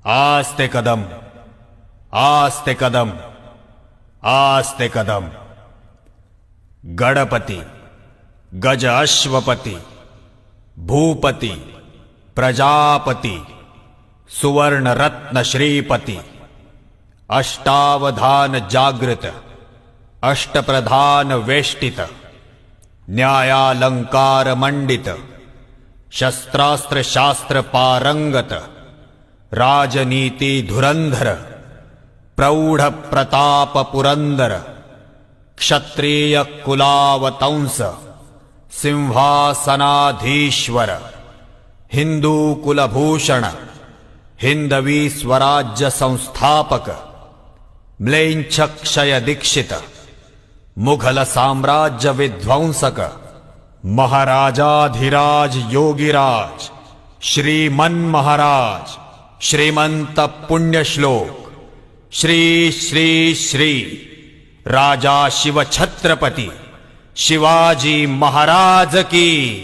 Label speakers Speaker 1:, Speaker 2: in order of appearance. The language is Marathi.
Speaker 1: आस्ते कदम, आस्ते कदम, आस्ते कदम। गणपती, गज अश्वपती, भूपती, प्रजापती, सुवर्ण रत्न श्रीपती, अष्टावधान जागृत, अष्टप्रधान वेष्टित, न्यायालंकार मंडित, शस्त्रास्त्र शास्त्र पारंगत, राजनीति धुरंधर, प्रौढ प्रताप पुरंदर, क्षत्रिय कुलावतंस, सिंहासनाधीश्वर, हिंदू कुलभूषण, हिंदवी स्वराज्य संस्थापक, म्लेच्छ क्षय दीक्षित, मुघल साम्राज्य विध्वंसक, महाराजाधिराज योगीराज, श्रीमन महाराज, श्रीमंत पुण्यश्लोक, श्री श्री श्री राजा शिव छत्रपती शिवाजी महाराज की।